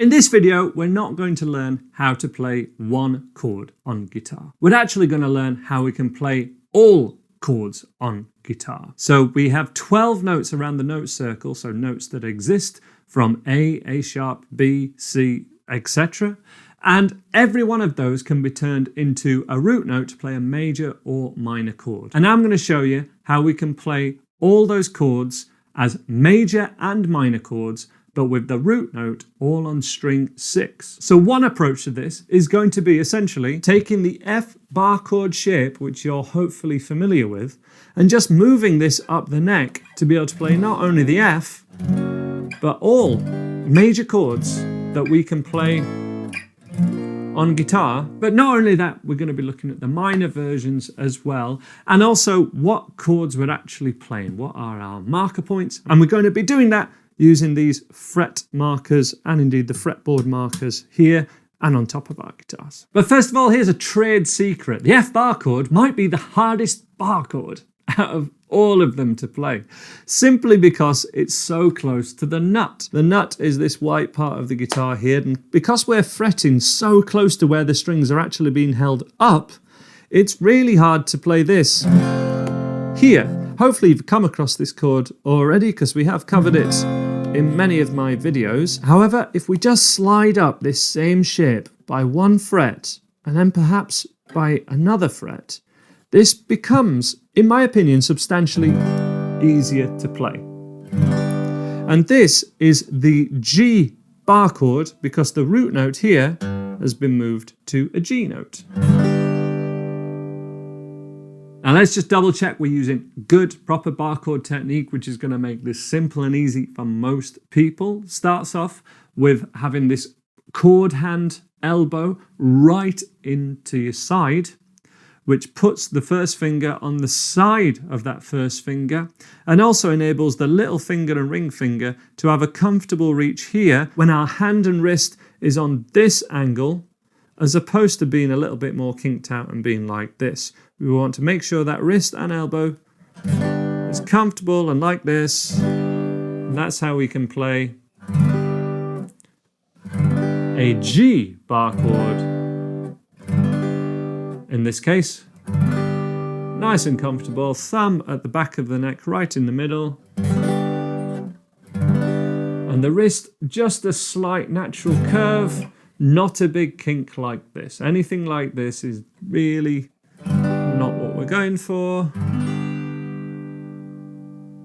In this video, we're not going to learn how to play one chord on guitar. We're actually going to learn how we can play all chords on guitar. So we have 12 notes around the note circle, so notes that exist from A sharp, B, C, etc. And every one of those can be turned into a root note to play a major or minor chord. And now I'm going to show you how we can play all those chords as major and minor chords, but with the root note all on string 6. So one approach to this is going to be essentially taking the F bar chord shape, which you're hopefully familiar with, and just moving this up the neck to be able to play not only the F, but all major chords that we can play on guitar. But not only that, we're going to be looking at the minor versions as well, and also what chords we're actually playing, what are our marker points, and we're going to be doing that using these fret markers and indeed the fretboard markers here and on top of our guitars. But first of all, here's a trade secret. The F bar chord might be the hardest bar chord out of all of them to play, simply because it's so close to the nut. The nut is this white part of the guitar here, and because we're fretting so close to where the strings are actually being held up, it's really hard to play this here. Hopefully you've come across this chord already because we have covered it in many of my videos. However, if we just slide up this same shape by one fret and then perhaps by another fret, this becomes, in my opinion, substantially easier to play. And this is the G bar chord because the root note here has been moved to a G note. Now let's just double check we're using good proper bar chord technique, which is going to make this simple and easy for most people. Starts off with having this chord hand elbow right into your side, which puts the first finger on the side of that first finger and also enables the little finger and ring finger to have a comfortable reach here when our hand and wrist is on this angle, as opposed to being a little bit more kinked out and being like this. We want to make sure that wrist and elbow is comfortable and like this. And that's how we can play a G bar chord. In this case, nice and comfortable, thumb at the back of the neck, right in the middle. And the wrist, just a slight natural curve, not a big kink like this. Anything like this is really not what we're going for.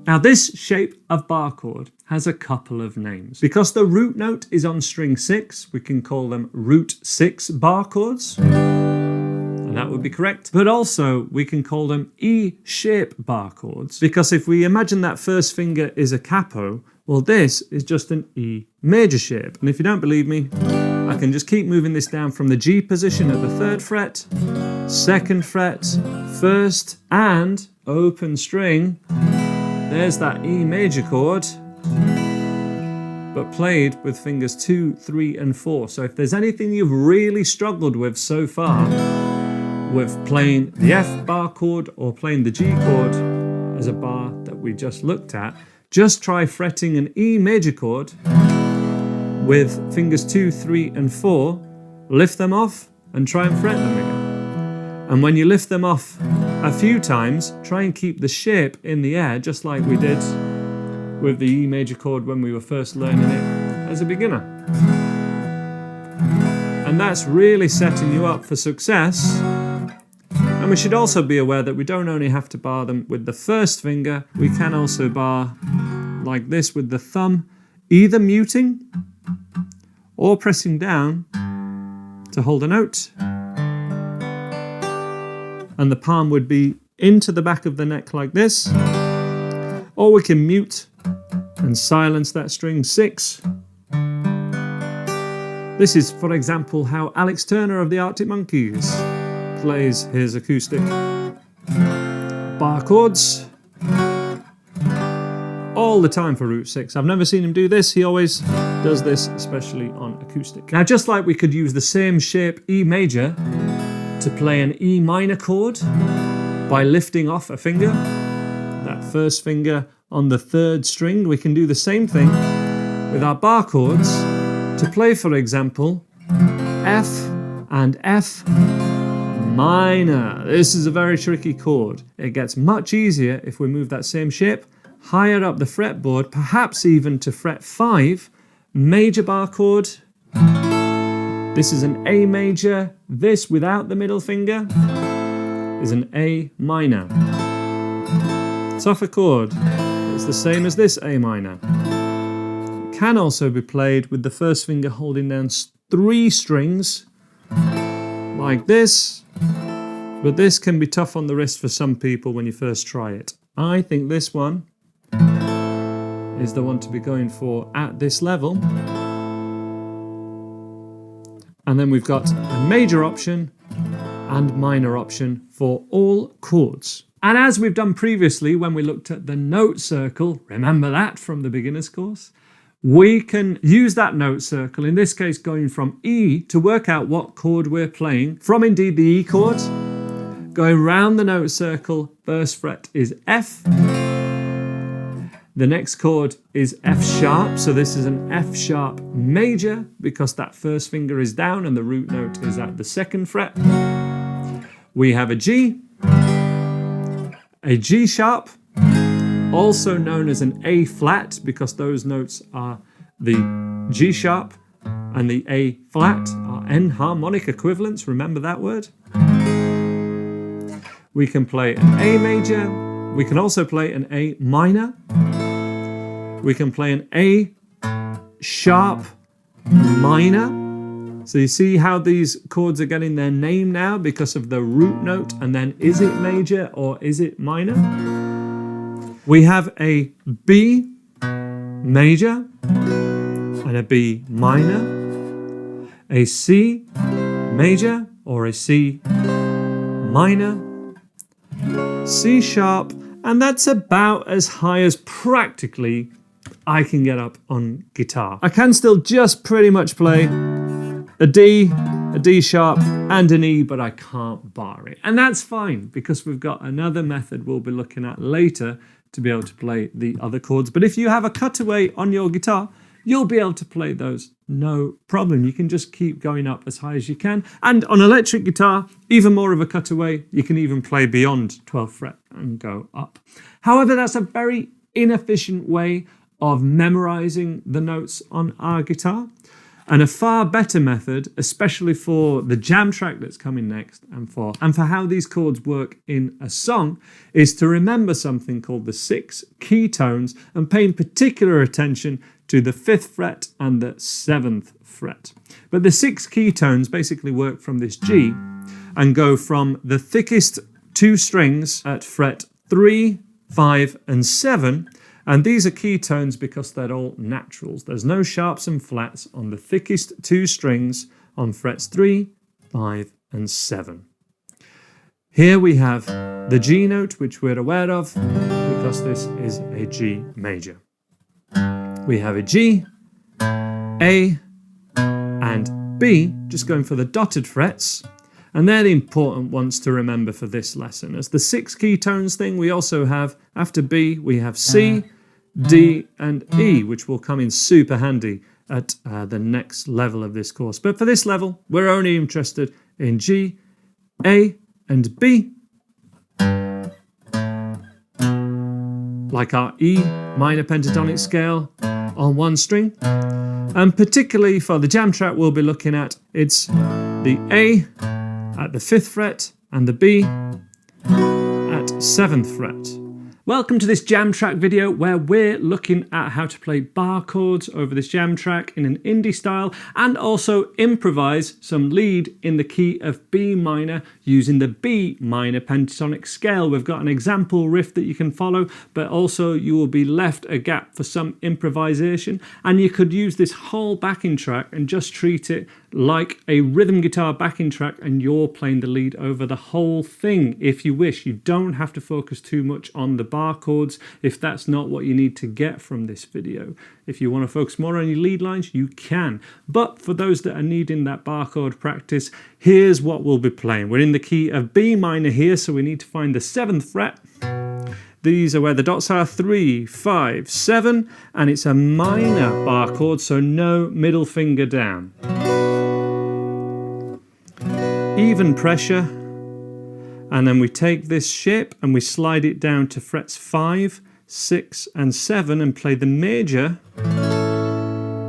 Now this shape of bar chord has a couple of names. Because the root note is on string 6, we can call them root 6 bar chords. And that would be correct. But also we can call them E-shape bar chords. Because if we imagine that first finger is a capo, well this is just an E major shape. And if you don't believe me, I can just keep moving this down from the G position at the 3rd fret, 2nd fret, 1st, and open string. There's that E major chord, but played with fingers 2, 3, and 4. So if there's anything you've really struggled with so far, with playing the F bar chord or playing the G chord as a bar that we just looked at, just try fretting an E major chord with fingers 2, 3, and 4, lift them off and try and fret them again. And when you lift them off a few times, try and keep the shape in the air, just like we did with the E major chord when we were first learning it as a beginner. And that's really setting you up for success. And we should also be aware that we don't only have to bar them with the first finger, we can also bar like this with the thumb, either muting or pressing down to hold a note. And the palm would be into the back of the neck like this. Or we can mute and silence that string 6. This is, for example, how Alex Turner of the Arctic Monkeys plays his acoustic bar chords all the time for root 6. I've never seen him do this. He always does this, especially on acoustic. Now, just like we could use the same shape E major to play an E minor chord by lifting off a finger, that first finger on the 3rd string, we can do the same thing with our bar chords to play, for example, F and F minor. This is a very tricky chord. It gets much easier if we move that same shape higher up the fretboard, perhaps even to fret 5, major bar chord. This is an A major. This, without the middle finger, is an A minor. Tougher chord. It's the same as this A minor. It can also be played with the first finger holding down 3 strings, like this. But this can be tough on the wrist for some people when you first try it. I think this one is the one to be going for at this level. And then we've got a major option and minor option for all chords. And as we've done previously when we looked at the note circle, remember that from the beginner's course? We can use that note circle, in this case going from E, to work out what chord we're playing from indeed the E chord. Going round the note circle, first fret is F. The next chord is F sharp, so this is an F sharp major because that first finger is down and the root note is at the 2nd fret. We have a G sharp, also known as an A flat because those notes are the G sharp and the A flat are enharmonic equivalents, remember that word? We can play an A major, we can also play an A minor, we can play an A sharp minor. So you see how these chords are getting their name now because of the root note, and then is it major or is it minor? We have a B major and a B minor, a C major or a C minor, C sharp, and that's about as high as practically I can get up on guitar. I can still just pretty much play a D sharp, and an E, but I can't bar it. And that's fine, because we've got another method we'll be looking at later to be able to play the other chords. But if you have a cutaway on your guitar, you'll be able to play those no problem. You can just keep going up as high as you can. And on electric guitar, even more of a cutaway, you can even play beyond 12th fret and go up. However, that's a very inefficient way of memorizing the notes on our guitar. And a far better method, especially for the jam track that's coming next and for how these chords work in a song, is to remember something called the 6 key tones and paying particular attention to the 5th fret and the 7th fret. But the 6 key tones basically work from this G and go from the thickest 2 strings at fret 3, 5 and 7. And these are key tones because they're all naturals. There's no sharps and flats on the thickest 2 strings on frets 3, 5 and 7. Here we have the G note, which we're aware of because this is a G major. We have a G, A and B, just going for the dotted frets. And they're the important ones to remember for this lesson. As the 6 key tones thing, we also have, after B, we have C, D and E, which will come in super handy at the next level of this course. But for this level, we're only interested in G, A and B. Like our E minor pentatonic scale on 1 string. And particularly for the jam track we'll be looking at, it's the A at the 5th fret and the B at 7th fret. Welcome to this jam track video where we're looking at how to play bar chords over this jam track in an indie style and also improvise some lead in the key of B minor using the B minor pentatonic scale. We've got an example riff that you can follow, but also you will be left a gap for some improvisation, and you could use this whole backing track and just treat it like a rhythm guitar backing track and you're playing the lead over the whole thing if you wish. You don't have to focus too much on the bar chords if that's not what you need to get from this video. If you want to focus more on your lead lines, you can. But for those that are needing that bar chord practice, here's what we'll be playing. We're in the key of B minor here, so we need to find the 7th fret. these are where the dots are, 3, 5, 7, and it's a minor bar chord, so no middle finger down. Even pressure, and then we take this shape and we slide it down to frets 5, 6 and 7 and play the major,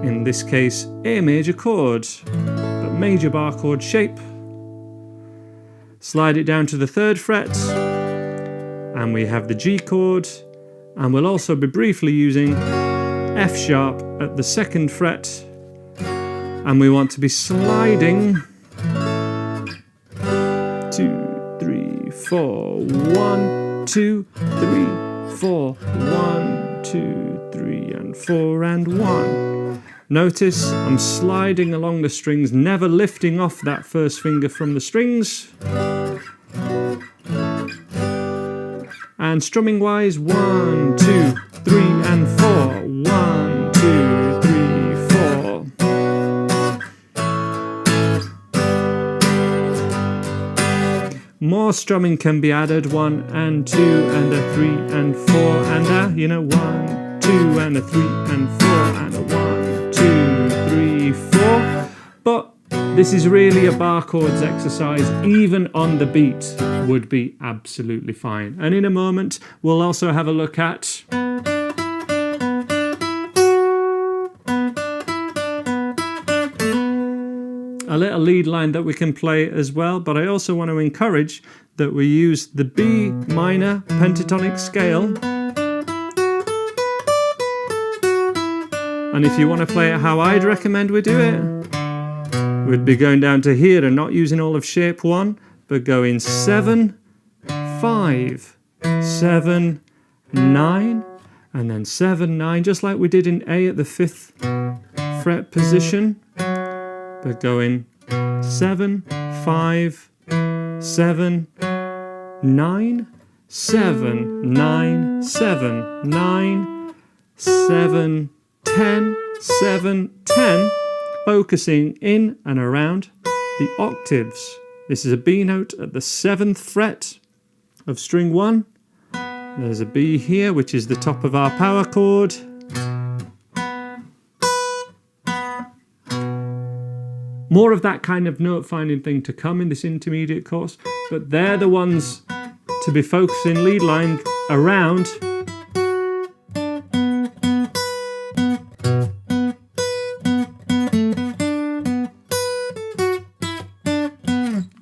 in this case A major chord, but major bar chord shape. Slide it down to the 3rd fret and we have the G chord, and we'll also be briefly using F sharp at the 2nd fret, and we want to be sliding 2, 3, 4, 1, 2, 3, 4, 1, 2, 3 and 4 and 1. Notice I'm sliding along the strings, never lifting off that first finger from the strings. And strumming wise, 1, 2, 3 and 4. 1, 2, 3, 4. More strumming can be added, 1 and 2 and a 3 and 4 and a, 1, 2 and a 3 and 4 and a 1, 2, 3, 4. But this is really a bar chords exercise, even on the beat would be absolutely fine. And in a moment, we'll also have a look at a little lead line that we can play as well, but I also want to encourage that we use the B minor pentatonic scale. And if you want to play it how I'd recommend we do it, we'd be going down to here and not using all of shape 1, but going 7, 5, 7, 9, and then 7, 9, just like we did in A at the 5th fret position. But going 7, 5, 7, 9, 7, 9, 7, 9, 7, 10, 7, 10, focusing in and around the octaves. This is a B note at the 7th fret of string 1. There's a B here, which is the top of our power chord. More of that kind of note finding thing to come in this intermediate course, but they're the ones to be focusing lead line around.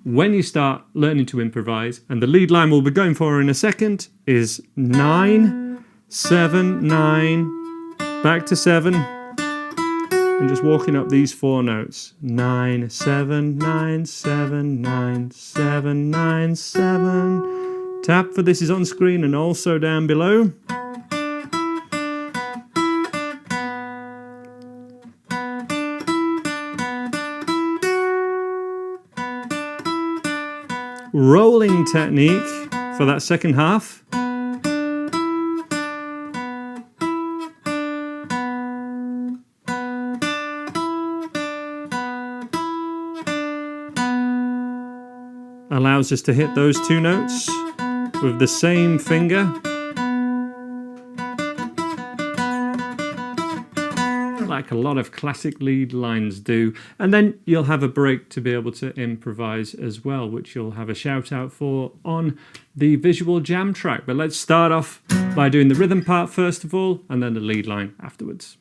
When you start learning to improvise, and the lead line we'll be going for in a second is 9, 7, 9, back to 7, and just walking up these 4 notes. 9, 7, 9, 7, 9, 7, 9, 7. Tab for this is on screen and also down below. Rolling technique for that second half. Allows us to hit those 2 notes with the same finger. Like a lot of classic lead lines do. And then you'll have a break to be able to improvise as well, which you'll have a shout out for on the visual jam track. But let's start off by doing the rhythm part first of all, and then the lead line afterwards.